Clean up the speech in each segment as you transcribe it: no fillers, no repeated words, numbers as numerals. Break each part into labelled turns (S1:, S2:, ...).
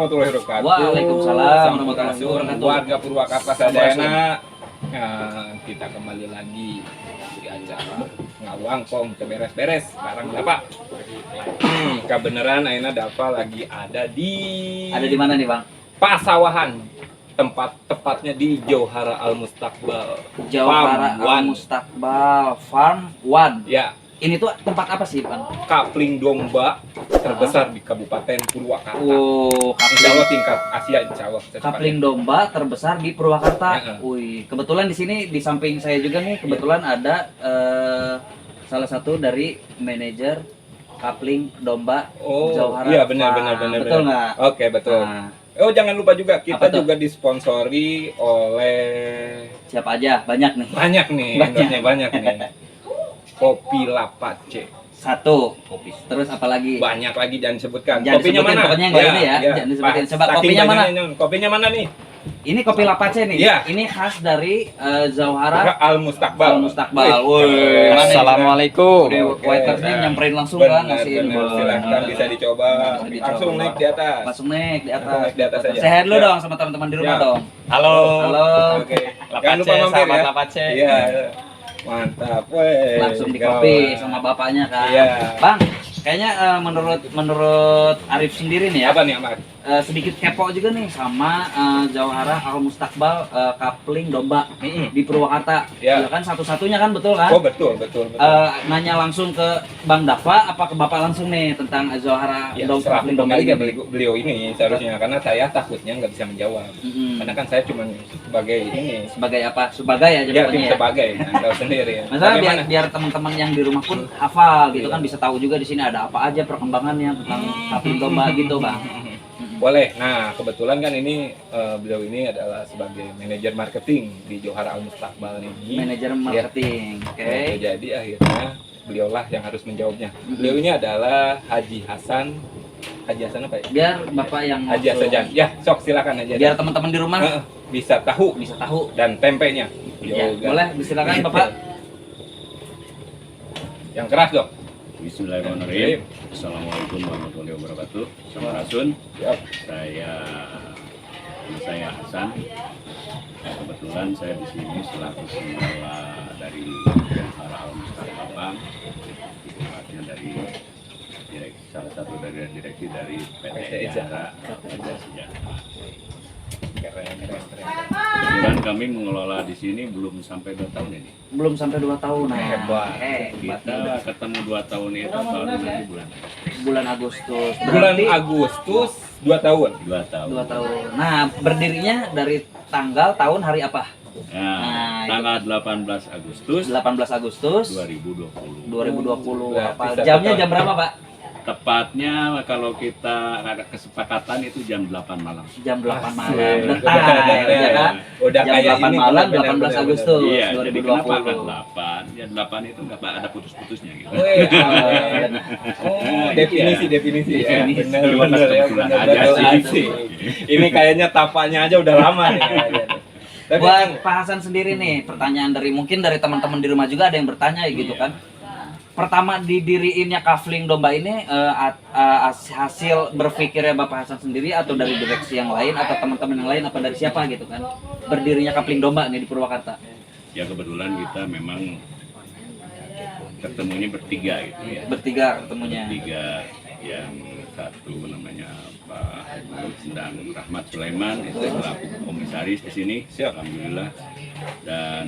S1: warahmatullahi wabarakatuh.
S2: Waalaikumsalam warahmatullahi wabarakatuh.
S1: Warga Purwakarta Sadayana, kita kembali lagi di acara ngawangkong beres-beres barang Bapak. Kebenaran Aina Dava lagi ada di
S2: mana nih, Bang?
S1: Pasawahan. Tempat tepatnya di Jauhara Al Mustaqbal.
S2: Jauhara Al Mustaqbal Farm One.
S1: Ya,
S2: ini tuh tempat apa sih, Bang?
S1: Kapling domba terbesar di Kabupaten Purwakarta.
S2: Oh,
S1: Insya Allah tingkat Asia, insya Allah.
S2: Kapling domba terbesar di Purwakarta.
S1: Ya.
S2: Wih, kebetulan di sini di samping saya juga nih, kebetulan ada salah satu dari manajer Kapling domba Jauhara.
S1: Iya benar.
S2: Betul nggak?
S1: Oke, betul.
S2: Nah,
S1: Oh, jangan lupa juga kita
S2: apa tuh?
S1: juga disponsori oleh
S2: siapa aja? Banyak nih.
S1: banyak nih. Kopi Lapace.
S2: Satu. Kopi. Terus apa lagi?
S1: Banyak lagi, jangan sebutkan.
S2: Jangan
S1: Kopinya
S2: disebutin,
S1: mana?
S2: pokoknya nggak ini ya. Jangan disebutin. Coba
S1: Saking
S2: kopinya mana?
S1: banyaknya, Kopinya mana nih?
S2: Ini kopi Lapace nih.
S1: Iya.
S2: Ini khas dari Jauhara
S1: Al Mustaqbal.
S2: Al Mustaqbal. Woi,
S3: Assalamualaikum.
S2: waitersnya nyamperin langsung kan ngasih info.
S1: Silahkan bisa dicoba.
S2: Bisa dicoba.
S1: Langsung naik di atas.
S2: Langsung naik di atas.
S1: Naik di atas aja.
S2: Saya dulu
S1: Ya.
S2: dong sama teman-teman di rumah
S1: Ya.
S2: dong.
S3: Halo.
S2: Halo.
S1: Oke. Jangan lupa mampir
S3: sahabat
S1: ya.
S3: Lapace.
S1: Iya. Mantap, weh.
S2: Langsung di kopi sama bapaknya kan.
S1: Iya.
S2: Bang, kayaknya menurut Arif sendiri nih ya.
S1: Apa nih, Ahmad?
S2: Sedikit kepo juga nih sama Jauhara Al Mustaqbal Kapling domba di Purwakarta.
S1: Ya.
S2: Ya kan satu-satunya kan, betul kan?
S1: Oh, betul.
S2: Nanya langsung ke Bang Dava apa ke Bapak langsung nih tentang Jauhara
S1: Ya,
S2: Kapling
S1: selaku
S2: domba
S1: pemilik
S2: ini?
S1: beliau ini seharusnya, karena saya takutnya nggak bisa menjawab. Karena kan saya cuma sebagai ini,
S2: Sebagai apa? Sebagai aja
S1: ya
S2: pokoknya ya.
S1: sebagai tahu sendiri.
S2: Masalah
S1: Bagaimana?
S2: biar teman-teman yang di rumah pun hafal gitu
S1: Iya.
S2: kan, bisa tahu juga di sini ada apa aja perkembangannya tentang Kapling domba gitu, Bang.
S1: Boleh. Nah, kebetulan kan ini beliau ini adalah sebagai manajer marketing di Jauhara Al Mustaqbal ini.
S2: Manajer marketing. Oke.
S1: Nah, jadi akhirnya beliaulah yang harus menjawabnya. Beliau ini adalah Haji Hasan apa ya?
S2: Biar Bapak yang
S1: Haji Hasan. Ya, sok silakan aja.
S2: biar teman-teman di rumah
S1: Bisa tahu dan tempenya.
S2: ya,
S1: Yoga.
S2: boleh silakan Bapak.
S1: Yang keras dong.
S4: Bismillahirrahmanirrahim. Assalamualaikum warahmatullahi wabarakatuh. Sampurasun.
S1: Siap.
S4: Saya Hasan. Kebetulan saya di sini selaku pengelola dari Jauhara Al Mustaqbal, tepatnya dari salah satu dari direksi dari PT Jauhara Sejahtera. Kebetulan kami mengelola di sini belum sampai 2 tahun ini.
S2: Belum sampai 2 tahun.
S1: Hebat.
S4: Kita ketemu 2 tahun itu tahun nanti
S2: Bulan Agustus.
S1: Bulan
S2: Berarti
S1: Agustus 2 tahun.
S4: 2 tahun.
S2: 2 tahun. Nah, berdirinya dari tanggal tahun hari apa?
S4: Nah, tanggal 18 Agustus
S2: 18 Agustus
S4: 2020.
S2: 2020.
S1: Berarti
S2: Apa?
S1: satu
S2: Jamnya
S1: tahun.
S2: jam berapa, Pak?
S4: Tepatnya kalau kita ada kesepakatan itu jam 8 malam.
S2: Jam 8 malam.
S1: Asik.
S2: Detai, ya kan?
S1: Udah
S2: Jam
S1: kayak
S2: 8
S1: ini,
S2: malam,
S1: bener,
S2: 18
S1: bener,
S2: Agustus
S4: Iya, jadi kenapa kan
S2: 2020.
S4: 8? Ya 8 itu nggak ada putus-putusnya gitu.
S1: Weh, oh, definisi ya.
S2: Definisi.
S1: Bener
S4: Cuma
S1: ya.
S4: kebetulan
S1: Bener,
S4: aja
S1: betul,
S4: sih.
S1: asik. Ini kayaknya tapanya aja udah lama nih kayaknya. Tapi
S2: Buat Pak Hasan sendiri nih, pertanyaan mungkin dari teman-teman di rumah juga ada yang bertanya gitu
S4: Iya.
S2: kan. Pertama didiriinnya Kapling domba ini hasil berpikirnya Bapak Hasan sendiri atau dari direksi yang lain atau teman-teman yang lain apa dari siapa gitu kan? Berdirinya Kapling domba nih di Purwakarta.
S4: Ya kebetulan kita memang ketemunya bertiga gitu ya.
S2: Bertiga ketemunya.
S4: Bertiga, yang satu namanya Pak Haji dan Rahmat Sulaiman itu selaku komisaris di sini. Alhamdulillah. Dan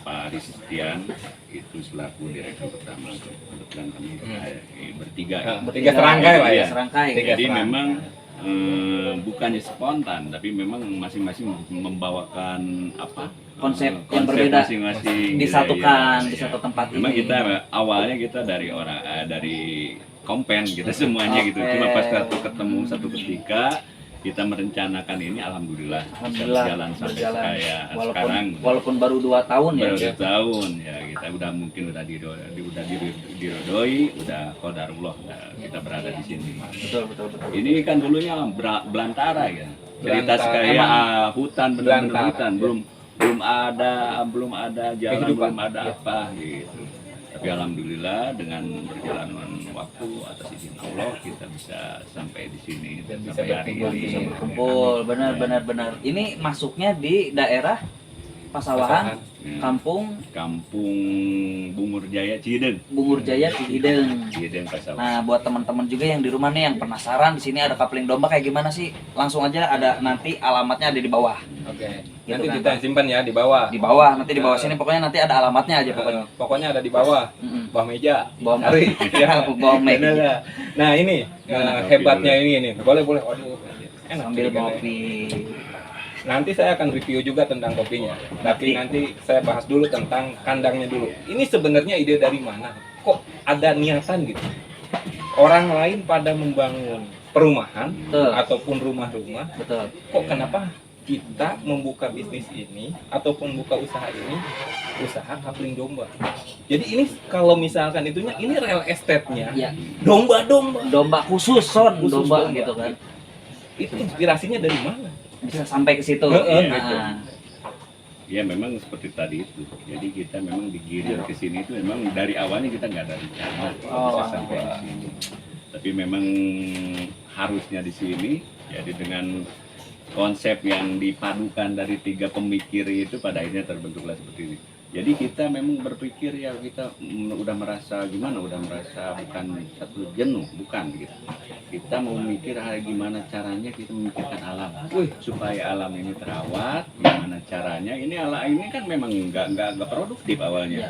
S4: Pak Ristian itu selaku direktur utama. Kebetulan kami bertiga.
S1: Bertiga serangkai lah ya.
S2: Bertiga serangkai.
S4: Jadi memang bukannya spontan, tapi memang masing-masing membawakan apa
S2: Konsep yang berbeda.
S4: masing-masing
S2: Disatukan
S4: gitu ya.
S2: di satu tempat
S4: Memang
S2: ini.
S4: kita awalnya kita dari dari kompen kita semuanya gitu. Cuma pas ketemu satu ketika kita merencanakan ini, alhamdulillah berjalan sampai kayak sekarang.
S2: Walaupun baru 2 tahun ya.
S4: Baru 2 tahun ya, kita udah mungkin udah dirodoi, udah qadarullah kita berada di sini.
S2: Betul.
S4: Ini kan dulunya belantara ya. Cerita
S1: Belantara.
S4: kayak hutan, benar-benar
S1: Belantara,
S4: hutan,
S1: iya.
S4: belum ada jalan,
S1: Kehidupan.
S4: belum ada apa gitu. Tapi alhamdulillah dengan berjalanan waktu atas izin Allah kita bisa sampai di sini dan
S1: Bisa
S4: sampai hari
S1: berkumpul
S4: ini.
S1: di sini.
S2: Kumpul, benar. Ini masuknya di daerah Pasawahan, Kampung
S4: Kampung Bungur Jaya Cideng.
S2: Bungur Jaya Cihideng.
S4: Cideng Pasawahan.
S2: Nah, buat teman-teman juga yang di rumah nih yang penasaran di sini ada kapling domba kayak gimana sih? Langsung aja ada nanti alamatnya ada di bawah.
S1: Oke.
S2: Gitu
S1: Nanti
S2: kan,
S1: kita
S2: Pak.
S1: simpan ya di bawah.
S2: Di bawah, nanti di bawah sini pokoknya nanti ada alamatnya aja pokoknya.
S1: Pokoknya ada di bawah.
S2: Mm-mm.
S1: Bawah meja.
S2: Bawah
S1: Cari. Ya.
S2: bawah meja.
S1: Bener. Nah, ini
S2: Gimana?
S1: hebatnya ini. Boleh. Waduh. Enak
S2: Sambil
S1: jadi kan, ya.
S2: ngopi.
S1: Nanti saya akan review juga tentang kopinya. Tapi nanti saya bahas dulu tentang kandangnya dulu. Ini sebenarnya ide dari mana? Kok ada niatan gitu? Orang lain pada membangun perumahan
S2: Betul.
S1: ataupun rumah-rumah.
S2: Betul.
S1: Kok kenapa kita membuka bisnis ini ataupun buka usaha ini, usaha kapling domba? Jadi ini kalau misalkan itunya, ini real estate-nya
S2: Ya,
S1: domba-domba.
S2: domba khusus son,
S1: Khusus
S2: domba
S1: domba.
S2: gitu kan.
S1: Itu inspirasinya dari mana?
S2: Bisa sampai ke situ.
S1: Heeh,
S2: Nah,
S1: gitu.
S4: Ya memang seperti tadi itu. Jadi kita memang digiring ke sini itu memang dari awalnya kita nggak ada rencana
S2: Oh.
S4: bisa sampai di sini. Tapi memang harusnya di sini. Jadi dengan konsep yang dipadukan dari 3 pemikir itu pada akhirnya terbentuklah seperti ini. Jadi kita memang berpikir ya kita udah merasa gimana, udah merasa bukan satu jenuh, bukan gitu. Kita mau mikir gimana caranya kita memikirkan alam, supaya alam ini terawat, gimana caranya. Ini alam ini kan memang nggak produktif awalnya.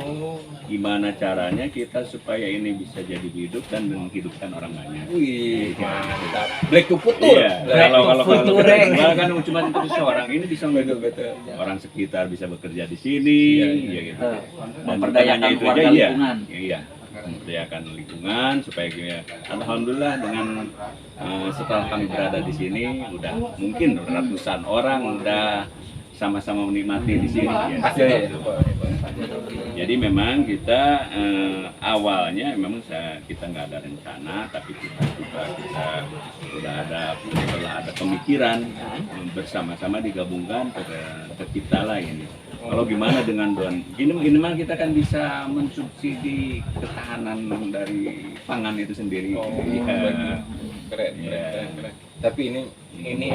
S4: Gimana caranya kita supaya ini bisa jadi hidup dan menghidupkan orang banyak.
S1: Wih, mantap. Black to futur.
S4: Iya,
S2: Black to future.
S4: kalau kan cuma itu seorang ini bisa
S1: Betul, betul.
S4: orang sekitar bisa bekerja di sini,
S1: Iya,
S4: gitu.
S2: Betul.
S4: Dan
S2: Memperdayakan
S4: bukan hanya itu
S2: warga
S4: aja, iya.
S2: lingkungan.
S4: Iya, memperdayakan lingkungan supaya alhamdulillah dengan setelah kami berada di sini udah mungkin ratusan orang udah sama-sama menikmati di sini ya.
S1: Hasilnya ya.
S4: Jadi memang kita awalnya memang kita nggak ada rencana, tapi kita udah ada pemikiran bersama-sama digabungkan terciptalah ini. Kalau gimana dengan ini mah kita kan bisa mensubsidi ketahanan dari pangan itu sendiri. Iya.
S1: Keren. Tapi ini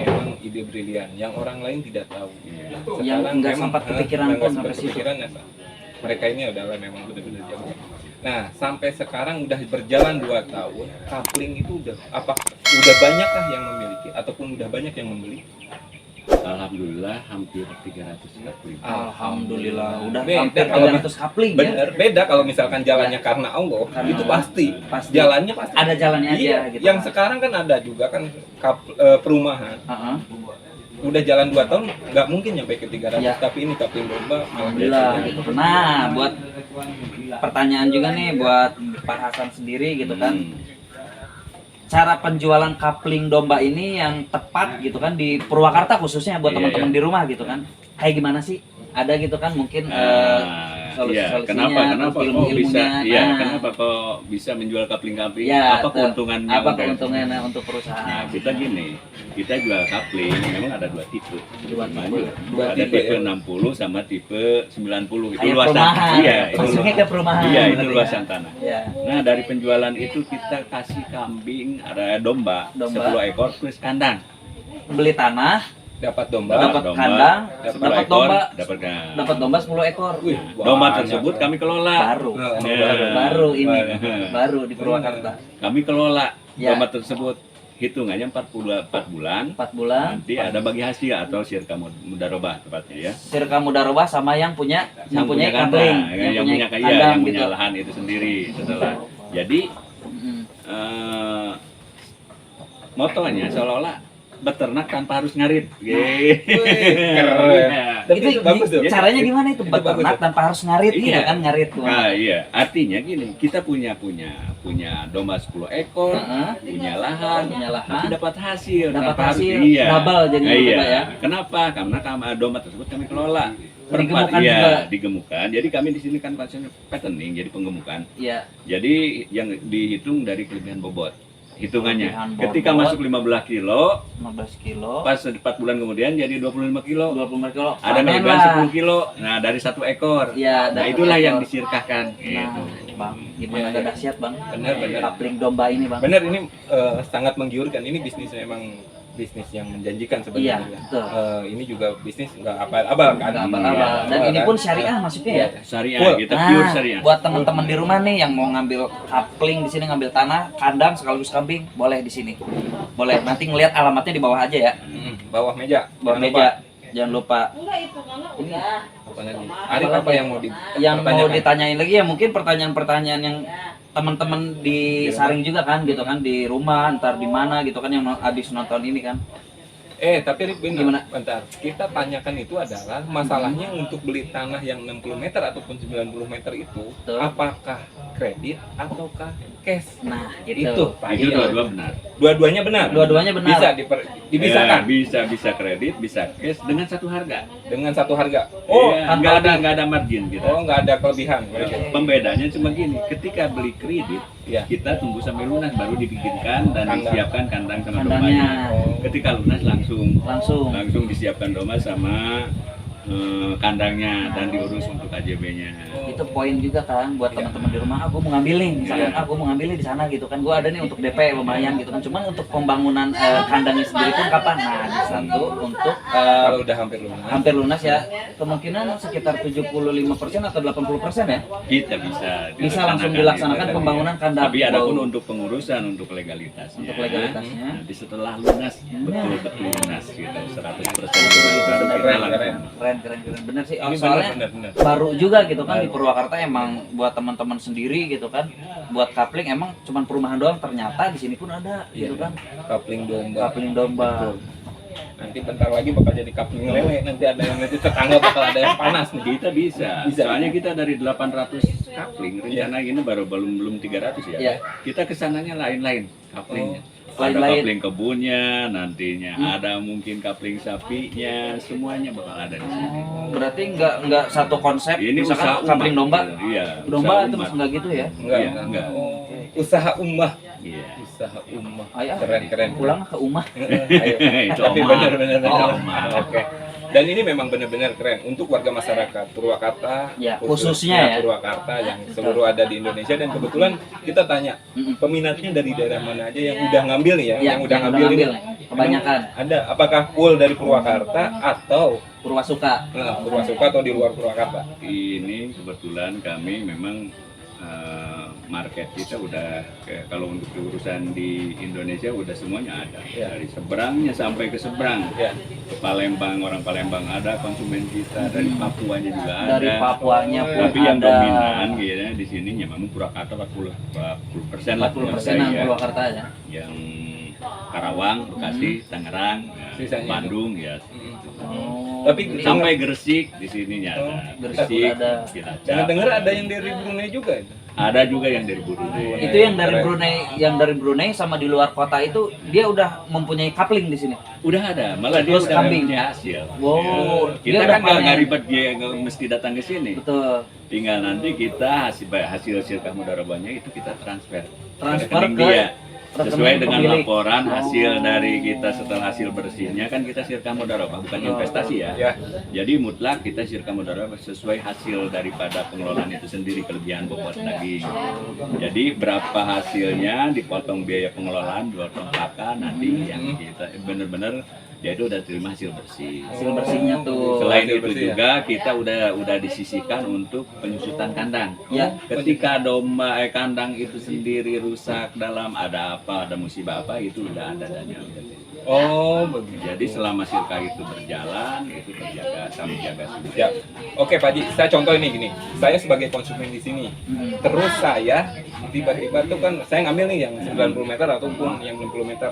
S1: emang ide brilian yang orang lain tidak tahu.
S4: Iya.
S2: Yang nggak
S1: memang,
S2: sempat kepikiran
S1: nggak
S2: pun
S1: sempat
S2: sampai situ.
S1: kepikiran, ya, mereka ini adalah memang benar-benar jago. Nah, sampai sekarang udah berjalan 2 tahun, kapling itu udah banyakkah yang memiliki ataupun udah banyak yang membeli?
S4: Alhamdulillah hampir 300 kapling.
S2: Alhamdulillah udah
S1: Beda
S2: hampir
S1: kalau
S2: 300 kapling ya.
S1: Bener, beda kalau misalkan jalannya karena Allah,
S2: Karena
S1: itu
S2: Allah.
S1: pasti.
S2: Pasti.
S1: Jalannya pasti.
S2: Ada jalannya aja
S1: Iya,
S2: gitu.
S1: yang sekarang kan ada juga kan perumahan.
S2: Heeh.
S1: Udah jalan 2 tahun, nggak mungkin nyampe ke 300,
S2: Iya.
S1: tapi ini kapling domba malah
S2: Alhamdulillah.
S1: gitu.
S2: Nah, buat pertanyaan juga nih buat Pak Hasan sendiri gitu kan. Cara penjualan kapling domba ini yang tepat gitu kan di Purwakarta khususnya buat
S4: Iya,
S2: teman-teman di rumah gitu kan. Kayak gimana sih? Ada gitu kan mungkin
S4: Iya,
S2: solusinya,
S4: kenapa
S2: atau
S4: kok
S2: ilmu-ilmunya.
S4: bisa? Iya,
S2: Nah.
S4: kenapa kok bisa menjual kapling-kapling?
S2: Ya,
S4: Apa keuntungannya?
S2: Apa
S4: untuk-
S2: keuntungannya untuk
S4: Nah,
S2: perusahaan?
S4: kita gini, kita jual kapling memang ada 2 tipe.
S2: Dua tipe.
S1: Dua
S4: Ada
S1: tipe,
S4: tipe
S1: ya.
S4: 60 sama tipe 90. Itu
S2: Kayak
S4: luasan.
S2: perumahan.
S4: Iya, itu
S2: Masuknya ke perumahan.
S4: Iya, itu
S2: berarti
S4: luasan
S2: ya.
S4: tanah.
S2: Ya.
S4: Nah, dari penjualan itu kita kasih kambing, ada domba. 10 ekor plus kandang.
S2: Beli tanah,
S1: Dapat domba,
S2: Dapat kandang,
S4: 10
S2: dapat
S4: ekor,
S2: domba.
S4: dapat kandang.
S2: dapat domba 10 ekor.
S1: Wih,
S4: Domba
S1: banyak.
S4: tersebut kami kelola.
S2: Baru.
S1: Nah,
S4: Ya.
S2: Baru ini.
S4: Baru.
S2: Baru di Purwakarta.
S4: Kami kelola
S2: Ya.
S4: domba tersebut. Hitungannya 4 bulan.
S2: 4 bulan.
S4: Nanti ada bagi hasil atau sirka mudarobah tepatnya ya.
S2: Sirka Mudarobah sama yang punya kapling,
S4: kandang, yang punya
S2: kandang
S4: yang
S2: gitu.
S4: punya lahan itu sendiri setelah. Jadi
S2: Mm-mm.
S4: motonya seolah-olah beternak tanpa harus ngarit.
S1: keren.
S4: Iya.
S1: Tapi
S2: Itu
S1: itu bagus tuh.
S2: caranya gimana itu?
S1: Itu bagus
S2: Beternak
S1: tuh.
S2: tanpa harus ngarit gitu
S4: Iya.
S2: kan, ngarit.
S4: Nah, iya, artinya gini, kita punya domba 10 ekor,
S2: Heeh.
S4: punya lahan,
S2: Punya lahan.
S4: tapi dapat hasil,
S2: Dapat
S4: tanpa harus-
S2: hasil,
S4: iya.
S2: double jadinya
S4: Iya.
S2: juga ya.
S4: Kenapa? Karena domba tersebut kami kelola.
S2: Digemukkan
S4: iya,
S2: juga.
S4: digemukkan. Jadi kami di sini kan konsepnya fattening, jadi penggemukan.
S2: Iya.
S4: Jadi yang dihitung dari kelebihan bobot. Hitungannya.
S2: Kelebihan
S4: Ketika
S2: bobot.
S4: masuk 15 kilo,
S2: 15 kilo.
S4: pas 4 bulan kemudian jadi 25 kilo.
S2: 25 kilo.
S4: Ada
S2: Panen
S4: kelebihan
S2: lah.
S4: 10 kilo. Nah, dari 1 ekor.
S2: Iya,
S4: Nah,
S2: dari
S4: itulah
S2: satu
S4: yang
S2: ekor.
S4: disirkahkan.
S2: Nah,
S4: Gitu.
S2: Bang. Gimana
S1: Iya,
S2: gak
S1: iya.
S2: dahsyat Bang?
S1: Benar.
S2: Coupling domba ini Bang.
S1: Benar, ini sangat menggiurkan. Ini bisnis memang bisnis yang menjanjikan
S2: Iya,
S1: sebenarnya.
S2: betul.
S1: Ini juga bisnis nggak abal-abal kan?
S2: Nggak abal-abal.
S1: Nggak
S2: Dan
S1: abal
S2: ini
S1: kan?
S2: pun syariah masuknya ya.
S4: Syariah,
S1: Full.
S4: kita pure syariah.
S2: Buat teman-teman di rumah nih yang mau ngambil coupling di sini, ngambil tanah, kandang sekaligus kambing, boleh di sini. Boleh. Nanti ngelihat alamatnya di bawah aja ya.
S1: Bawah meja.
S2: Bawah
S1: Jangan
S2: meja. Jangan lupa.
S1: Ini apa lagi? Arif, apa yang mau
S2: Yang mau
S1: dipertanyakan?
S2: ditanyain lagi ya mungkin pertanyaan-pertanyaan yang teman-teman disaring juga kan gitu kan di rumah, ntar di mana gitu kan yang habis nonton ini kan.
S1: Tapi Rif,
S2: Gimana?
S1: bentar. Kita tanyakan itu adalah masalahnya untuk beli tanah yang 60 meter ataupun 90 meter itu,
S2: Betul.
S1: apakah kredit ataukah cash?
S2: Nah,
S1: Itu,
S2: itu.
S1: Pak.
S4: Itu
S1: Iya.
S4: dua-dua benar.
S1: Dua-duanya benar.
S2: Dua-duanya benar.
S1: Bisa dipisahkan
S4: Bisa kredit, bisa cash dengan satu harga.
S1: dengan satu harga.
S4: Iya,
S2: tanpa
S4: nggak ada margin kita.
S1: Nggak ada kelebihan.
S4: Pembedanya cuma gini, ketika beli kredit,
S1: Iya.
S4: kita tunggu sampai lunas baru dipikirkan dan
S1: Kandang.
S4: disiapkan kandang sama
S2: Kandangnya.
S4: dombanya. Ketika lunas langsung
S2: Langsung
S4: disiapkan domba sama kandangnya dan diurus untuk AJB-nya.
S2: itu poin juga kan buat teman-teman di rumah. Aku mau ngambil nih, misalkan aku mau ngambil nih di sana gitu kan. Gua ada nih untuk DP lumayan gitu kan. Cuman untuk pembangunan kandangnya sendiri pun kapan? Nah, di satu untuk
S1: Kalau udah hampir lunas.
S2: hampir lunas ya, kemungkinan sekitar 75% atau 80% ya.
S4: Kita bisa
S2: Bisa langsung
S4: dilaksanakan
S2: dilaksanakan
S4: itu.
S2: pembangunan kandang.
S4: Tapi ada pun
S2: Wow.
S4: untuk pengurusan untuk legalitasnya.
S2: Untuk legalitasnya.
S4: Nanti setelah lunas betul-betul lunas gitu 100% lunas baru kita
S1: Keren,
S4: langsung.
S2: Keren bener sih.
S1: Ini
S2: Soalnya
S1: benar.
S2: baru juga gitu kan di
S1: Baru.
S2: Purwakarta, emang buat teman-teman sendiri gitu kan. Buat coupling emang cuman perumahan doang, ternyata di sini pun ada gitu kan.
S1: Coupling domba.
S2: Coupling domba.
S1: Betul. Nanti bentar lagi bakal jadi coupling lele. Nanti ada yang nanti tetangga bakal ada yang panas nih.
S4: Kita bisa.
S1: Bisa.
S4: Soalnya kita dari 800 coupling rencana ini baru belum 300 ya.
S2: Iya.
S4: Kita kesananya lain-lain couplingnya. Ada
S2: Lain-lain.
S4: coupling kebunnya nantinya, ada mungkin coupling sapinya, semuanya bakal ada di sini.
S2: Berarti nggak satu konsep.
S4: Ini usaha
S2: misalkan coupling
S4: umat.
S2: domba.
S4: Iya.
S2: Domba
S4: usaha
S2: itu
S4: umat.
S2: nggak gitu ya.
S1: Enggak,
S4: Iya, enggak.
S1: Usaha ummah.
S4: Iya.
S1: Usaha ummah.
S2: Ayo,
S1: Keren.
S2: pulang ke rumah.
S1: Ayo.
S4: Itu
S1: Tapi
S4: omah.
S1: benar.
S4: Omah.
S1: Oke. Dan ini memang benar-benar keren untuk warga masyarakat Purwakarta,
S2: Ya, khususnya ya.
S1: Purwakarta yang seluruh ada di Indonesia. Dan kebetulan kita tanya peminatnya dari daerah mana aja yang udah ngambil nih ya,
S2: Ya,
S1: yang udah ngambil ini.
S2: kebanyakan
S1: Ada apakah full dari Purwakarta atau
S2: Purwasuka.
S1: Purwasuka atau di luar Purwakarta?
S4: Ini kebetulan kami memang market kita udah kalau untuk urusan di Indonesia udah semuanya ada.
S1: Ya.
S4: Dari seberangnya sampai ke seberang.
S1: Ya.
S4: Ke Palembang, orang Palembang ada konsumen kita, dari Papuanya juga ada.
S2: Dari Papuanya pun
S4: Tapi yang
S2: ada.
S4: dominan gitu di sini ya memang Purwakarta 40% lah
S2: 40%-an
S4: ya.
S2: Purwakarta ya.
S4: Yang Karawang, Bekasi, Tangerang, ya,
S1: Sisanya
S4: Bandung ya.
S2: Oh,
S1: Tapi
S2: jadi
S4: Sampai Gresik di sininya ada.
S2: Gresik ada.
S4: Cilacap.
S1: Dengar-dengar ada yang dari Brunei juga itu.
S4: Ada juga yang dari Brunei.
S2: itu yang dari
S1: Keren.
S2: Brunei sama di luar kota itu dia udah mempunyai coupling di sini.
S4: Udah ada, malah dia
S2: Terus
S4: udah
S2: kambing.
S4: punya hasil.
S2: Wow,
S4: Ya.
S2: dia
S4: Kita
S2: udah
S4: kan nggak
S2: panen.
S4: ribet dia nggak mesti datang ke sini.
S2: Betul.
S4: Tinggal nanti kita hasil sirkah mudarabahnya itu kita transfer
S2: Transfer
S4: rekening
S2: ke
S4: dia. Sesuai
S2: rekening
S4: dengan
S2: pemilik.
S4: laporan
S2: Oh.
S4: hasil dari kita setelah hasil bersihnya kan kita sirkah mudarabah bukan investasi ya.
S1: Ya.
S4: Jadi mutlak kita sirkah mudarabah sesuai hasil daripada pengelolaan itu sendiri, kelebihan bobot daging. Jadi berapa hasilnya dipotong biaya pengelolaan, dipotong pakan, nanti yang kita benar-benar dia itu udah terima hasil bersih.
S2: Hasil bersihnya tuh.
S4: Selain
S1: hasil
S4: itu
S1: bersih ya?
S4: juga kita udah disisihkan untuk penyusutan kandang.
S2: Ya.
S4: Ketika domba kandang itu sendiri rusak dalam ada apa, ada musibah apa itu udah ada dana.
S1: Oh, begitu.
S4: Jadi selama sirkah itu berjalan itu terjaga, kami jaga semua.
S1: Ya. Oke, Pak Haji, saya contoh ini gini. Saya sebagai konsumen di sini. Terus saya tiba-tiba tuh kan saya ngambil nih yang 90 meter ataupun yang 60 meter.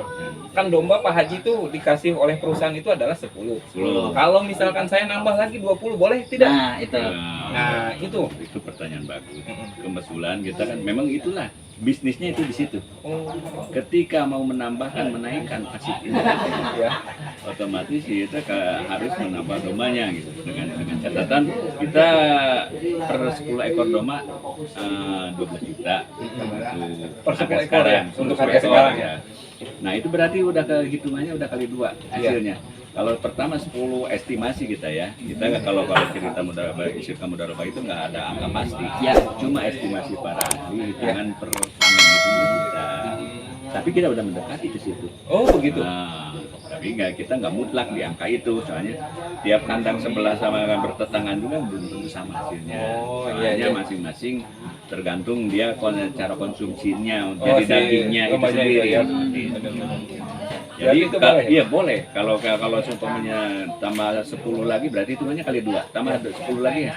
S1: Kan domba Pak Haji tuh dikasih oleh perusahaan itu adalah 10.
S4: 10.
S1: Kalau misalkan saya nambah lagi 20 boleh tidak?
S2: Nah, itu.
S1: Nah, itu.
S4: Itu pertanyaan bagus. Kebetulan kita kan memang itulah bisnisnya itu di situ.
S1: Oh,
S4: Ketika mau menambahkan menaikkan pasif ini,
S1: ya.
S4: otomatis kita harus menambah dombanya gitu dengan catatan kita per 10 ekor domba 12 juta untuk
S1: Per 10
S4: harga
S1: ekor ya?
S4: sekarang,
S1: Untuk
S4: 10
S1: harga
S4: ekor
S1: sekarang
S4: ya. Nah itu berarti udah ke hitungannya udah kali 2 hasilnya. Kalau pertama 10 estimasi kita ya. Kita nggak kalau cerita mudarabah itu nggak ada angka pasti.
S2: Ya.
S4: Cuma estimasi para ahli hitungan per panen itu 2 juta. Tapi kita udah mendekati ke situ.
S1: Oh begitu.
S4: Nah, tapi kita nggak mutlak di angka itu, soalnya tiap kandang sebelah sama yang bertetanggan juga belum tentu sama hasilnya.
S1: Oh,
S4: Soalnya
S1: iya.
S4: masing-masing tergantung dia cara konsumsinya,
S1: Oh,
S4: jadi
S1: si
S4: dagingnya itu
S1: kembalinya itu
S4: sendiri.
S1: ya.
S4: Jadi
S1: Berarti itu boleh ya?
S4: iya boleh. Kalau contohnya tambah 10 lagi berarti hitungannya kali 2. Tambah 10 lagi ya.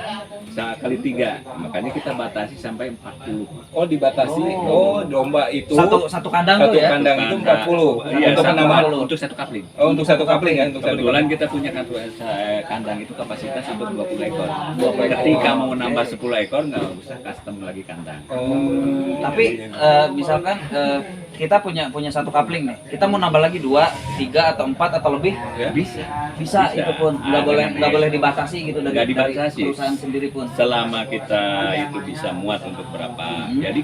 S4: Kali 3. Makanya kita batasi sampai 40.
S1: Oh dibatasi. Oh domba itu
S2: Satu kandang
S1: satu
S2: tuh ya.
S1: kandang itu 40.
S4: Iya,
S1: Untuk
S4: sama
S1: penambahan.
S4: untuk satu kapling.
S1: Oh untuk satu kapling ya, untuk satu
S4: Kebetulan
S1: kapling.
S4: kita punya kandang itu kapasitas untuk 20 ekor.
S1: 20 ekor.
S4: Ketika mau nambah 10 ekor nggak usah custom lagi kandang.
S1: Oh.
S2: Tapi misalkan kita punya satu kapling nih, kita mau nambah lagi 2, 3 atau 4 atau lebih,
S1: Ya.
S4: Bisa.
S2: bisa itu pun nggak boleh dibatasi gitu
S4: Nggak
S2: dari
S4: dibatasi.
S2: perusahaan sendiri pun.
S4: Selama kita itu bisa muat untuk berapa. Jadi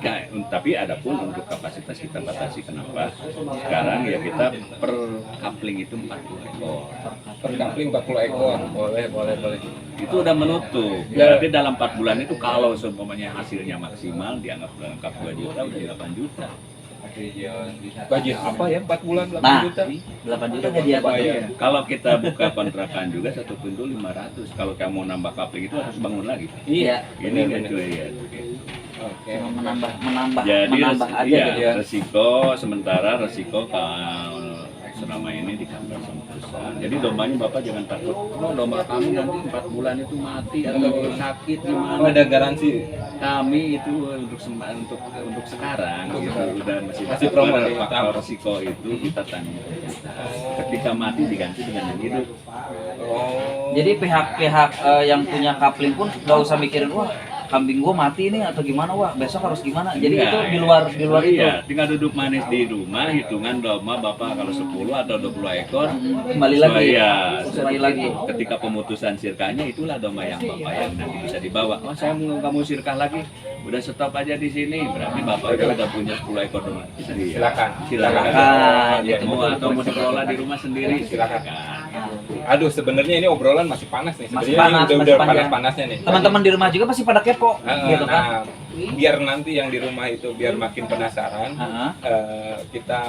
S4: tapi ada pun untuk kapasitas kita batasi. Kenapa? Sekarang ya kita per kapling itu 40 ekor.
S1: Per kapling 40 ekor. Boleh.
S4: Itu udah menutup.
S1: Ya.
S4: Berarti dalam 4 bulan itu kalau seumpamanya hasilnya maksimal dianggap lengkap 2 juta udah 8 juta.
S1: Gaji apa ya 4 bulan 8
S2: Nah,
S1: juta?
S2: 8 juta gaji apa?
S1: Bayar.
S4: Kalau kita buka kontrakan juga satu pintu 500. Kalau kamu mau nambah kapling itu harus bangun lagi.
S2: Iya.
S4: Ini
S1: Benar-benar.
S4: gitu ya.
S1: Oke.
S2: Cuma menambah
S4: Jadi
S2: aja
S4: iya,
S2: gitu.
S1: ya.
S4: resiko sementara kalau selama ini di kantor sama perusahaan. Jadi dombanya Bapak jangan takut. Oh, domba kami nanti 4 bulan itu mati atau sakit gimana.
S1: Oh, ada garansi.
S4: Kami itu untuk sekarang gitu, udah
S1: Masih promo nih,
S4: faktor resiko itu kita tanggung. Ketika mati diganti dengan yang hidup.
S1: Oh.
S2: Jadi pihak-pihak yang punya kapling pun nggak usah mikirin wah kambing gua mati nih atau gimana, wah besok harus gimana. Jadi
S4: Enggak.
S2: itu di luar itu.
S4: Iya, tinggal duduk manis di rumah, hitungan domba Bapak kalau 10 atau 20 ekor.
S2: Kembali lagi.
S4: Iya,
S2: Sesuai lagi.
S4: ketika pemutusan sirkahnya itulah domba yang Bapak yang nanti bisa dibawa. Oh, saya mau nggak mau sirkah lagi. Udah stop aja di sini. Berarti Bapak udah punya 10 ekor domba.
S1: Silakan.
S2: Silakan.
S1: Iya,
S4: Mau atau mau dikelola di rumah sendiri
S1: Silakan.
S4: silakan.
S1: Aduh, sebenarnya ini obrolan masih panas nih.
S2: Masih
S1: Sebenarnya
S2: panas,
S1: ini
S2: masih
S1: udah
S2: panas.
S1: panas-panasnya nih.
S2: Teman-teman di rumah juga pasti pada kepo gitu kan.
S1: Nah, biar nanti yang di rumah itu biar makin penasaran.
S2: Heeh.
S1: Kita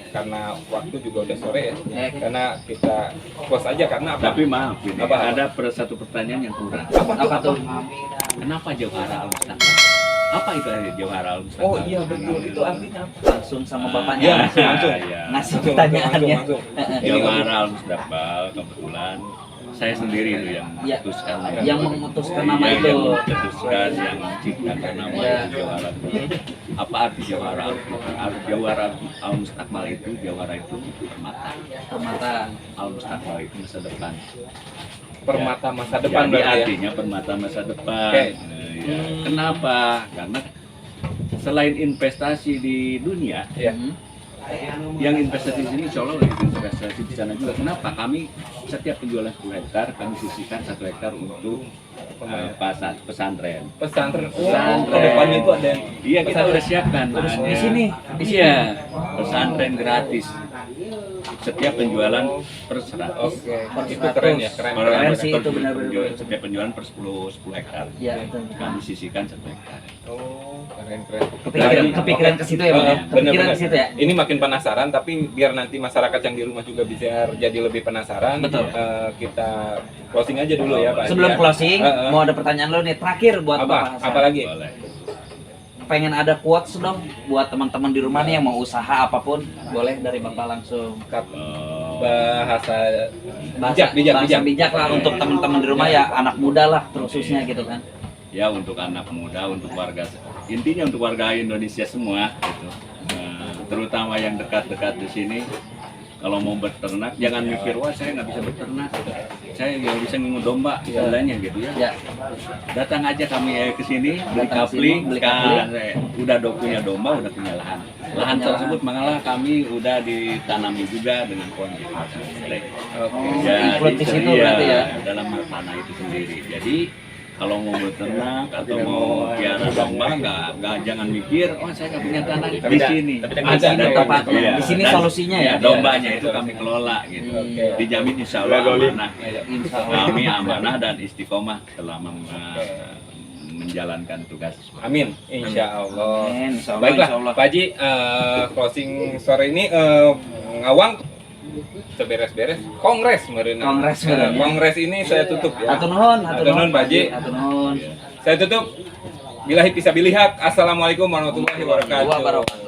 S1: karena waktu juga udah sore ya.
S2: Ya.
S1: Karena kita close aja karena apa?
S4: Tapi maaf, ini
S1: Apa?
S4: ada satu pertanyaan yang kurang.
S2: Apa tuh?
S4: Kenapa Jauhara Al-Mustaqbal? Apa itu Jauhara Al-Mustaqbal?
S1: Oh iya betul, itu artinya apa?
S2: Langsung sama
S1: Iya,
S2: bapaknya.
S1: langsung.
S4: Iya.
S2: Ngasih pertanyaannya.
S1: Langsung. Ini
S4: Jauhara Al-Mustaqbal kebetulan saya sendiri itu yang
S2: Ya.
S4: memutuskan
S2: Yang memutuskan nama
S4: Iya,
S2: itu.
S4: yang memutuskan yang menciptakan nama
S2: Ya.
S4: itu Jauhara. Apa arti Jauhara Jauhara Al-Mustaqbal itu? Jauhara itu permata.
S2: Permata.
S4: Al-Mustaqbal itu masa depan.
S1: permata masa depan
S4: Jadi
S1: berarti ya.
S4: artinya permata masa depan.
S1: Oke.
S4: Nah, ya. Kenapa? Karena selain investasi di dunia,
S1: Iya.
S4: yang investasi di sini insya Allah investasi di sana juga. Kenapa? Kami setiap penjualan 10 hektar kami sisihkan 1 hektar untuk pesantren.
S1: Pesantren. Oh,
S4: Pesantren.
S1: ke depannya itu ada yang
S4: Iya, kita
S1: pesantren.
S4: udah siapkan.
S2: Terus
S4: lahannya.
S2: di sini,
S4: Iya, pesantren gratis. Setiap penjualan per 100.
S1: Oke,
S2: Per
S1: itu keren ya,
S2: 100.
S1: keren.
S2: Keren sih itu benar-benar.
S4: Setiap penjualan per 10 hektar.
S2: Ya, betul.
S4: Kami sisihkan 1 hektar.
S1: Oh, keren.
S2: Kepikiran ke situ ya, Bang. Ya? Kepikiran ke situ ya.
S1: Ini makin penasaran, tapi biar nanti masyarakat yang di rumah juga bisa jadi lebih penasaran.
S2: Betul.
S1: Kita closing aja dulu ya, Pak.
S2: Sebelum
S1: Ya.
S2: closing, mau ada pertanyaan lo nih terakhir buat Bapak
S1: apa?
S2: Hasan.
S1: Apa lagi?
S4: Boleh.
S2: Pengen ada quotes dong buat teman-teman di rumah nih yang mau usaha apapun, boleh dari Bapak langsung.
S1: Bahasa
S2: Bahasa
S1: bijak.
S2: bijak lah untuk teman-teman di rumah ya, anak muda lah khususnya gitu kan.
S4: Ya, untuk anak muda, untuk warga, intinya untuk warga Indonesia semua gitu. Nah, terutama yang dekat-dekat di sini, kalau mau beternak jangan mikir wah saya nggak bisa beternak, saya nggak bisa ngingu domba, istilahnya gitu ya.
S2: Ya,
S4: Datang aja kami ke sini beli
S2: Datang sini,
S4: kapling,
S2: beli
S4: kan, udah punya domba, udah punya lahan. Lahan
S2: Punya
S4: tersebut malah kami udah ditanami juga dengan pohon gitu.
S1: Oke.
S2: include di situ berarti ya.
S4: dalam tanah itu sendiri. Jadi kalau mau beternak atau mau piara domba nggak jangan mikir oh saya nggak punya tanah di sini.
S1: ada
S2: tempatnya.
S4: Iya.
S2: Di sini
S4: Dan-
S2: solusinya ya.
S4: dombanya itu kami kelola gitu. Dijamin insya Allah amanah.
S2: Insya Allah.
S4: Kami amanah dan istiqomah selama menjalankan tugas.
S1: Amin, insya Allah.
S2: Amin, insya Allah,
S1: Baiklah,
S2: insya Allah.
S1: Pak Haji, closing sore ini ngawang seberes-beres kongres meureun.
S2: Kongres meureun, ya.
S1: Kongres ini saya tutup ya.
S2: Hatur nuhun,
S1: Hatur nuhun, Pak Haji.
S2: Hatur nuhun.
S1: Saya tutup. Bilahi fisabilillah. Assalamualaikum warahmatullahi wabarakatuh.
S2: Wabarakatuh.